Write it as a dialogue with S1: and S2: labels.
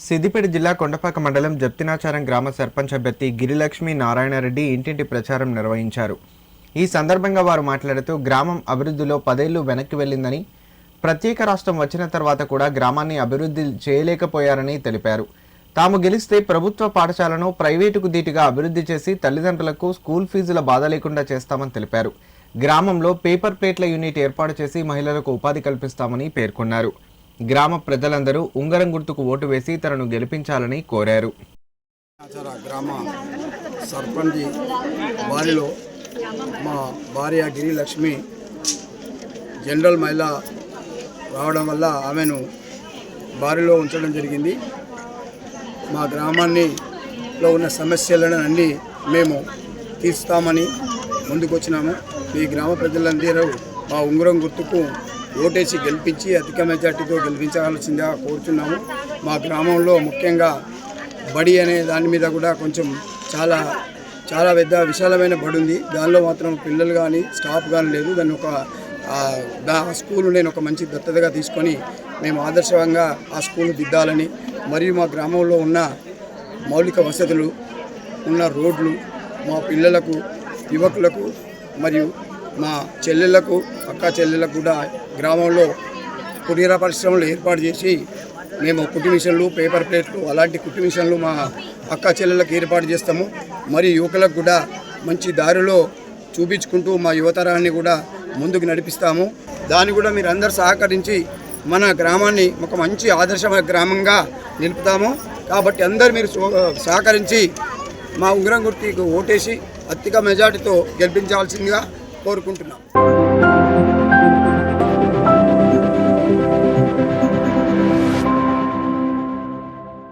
S1: సిద్దిపేట జిల్లా కొండపాక మండలం జప్తినాచారం గ్రామ సర్పంచ్ అభ్యర్థి గిరిలక్ష్మి నారాయణరెడ్డి ఇంటింటి ప్రచారం నిర్వహించారు. ఈ సందర్భంగా వారు మాట్లాడుతూ గ్రామం అభివృద్ధిలో 10 ఏళ్లు వెనక్కి వెళ్లిందని, ప్రత్యేక రాష్ట్రం వచ్చిన తర్వాత కూడా గ్రామాన్ని అభివృద్ధి చేయలేకపోయారని తెలిపారు. తాము గెలిస్తే ప్రభుత్వ పాఠశాలను ప్రైవేటుకు దీటుగా అభివృద్ధి చేసి తల్లిదండ్రులకు స్కూల్ ఫీజుల బాధ లేకుండా చేస్తామని తెలిపారు. గ్రామంలో పేపర్ ప్లేట్ల యూనిట్ ఏర్పాటు చేసి మహిళలకు ఉపాధి కల్పిస్తామని పేర్కొన్నారు. గ్రామ ప్రజలందరూ ఉంగరం గుర్తుకు ఓటు వేసి తనను గెలిపించాలని కోరారు.
S2: గ్రామ సర్పంచ్ వారిలో మా భార్య గిరిలక్ష్మి జనరల్ మహిళ రావడం వల్ల ఆమెను బారిలో ఉంచడం జరిగింది. మా గ్రామాన్నిలో ఉన్న సమస్యలను అన్నీ మేము తీర్చుతామని ముందుకొచ్చినాము. ఈ గ్రామ ప్రజలందరూ మా ఉంగరం గుర్తుకు ఓటేసి గెలిపించి అధిక మెజార్టీతో గెలిపించాల్సిందిగా కోరుతున్నాము. మా గ్రామంలో ముఖ్యంగా బడి అనే దాని మీద కూడా కొంచెం చాలా పెద్ద విశాలమైన బడి ఉంది. దానిలో మాత్రం పిల్లలు కానీ స్టాఫ్ కానీ లేదు. దాన్ని ఆ స్కూల్ నేను ఒక మంచి దత్తతగా తీసుకొని మేము ఆదర్శంగా ఆ స్కూల్ దిద్దాలని, మరియు మా గ్రామంలో ఉన్న మౌలిక వసతులు ఉన్న రోడ్లు మా పిల్లలకు, యువకులకు మరియు మా చెల్లెళ్లకు, అక్క చెల్లెళ్లకు కూడా గ్రామంలో కుటీర పరిశ్రమలు ఏర్పాటు చేసి మేము కుట్టు మిషన్లు, పేపర్ ప్లేట్లు అలాంటి కుట్టు మిషన్లు మా అక్క చెల్లెళ్ళకు ఏర్పాటు చేస్తాము. మరియు యువకులకు కూడా మంచి దారిలో చూపించుకుంటూ మా యువతరాన్ని కూడా ముందుకు నడిపిస్తాము. దాన్ని కూడా మీరు అందరూ సహకరించి మన గ్రామాన్ని ఒక మంచి ఆదర్శమైన గ్రామంగా నిలుపుతాము. కాబట్టి అందరూ మీరు సహకరించి మా ఉంగరం గుర్తుకు ఓటేసి అత్యధిక మెజార్టీతో గెలిపించాల్సిందిగా కోరుకుంటున్నాం.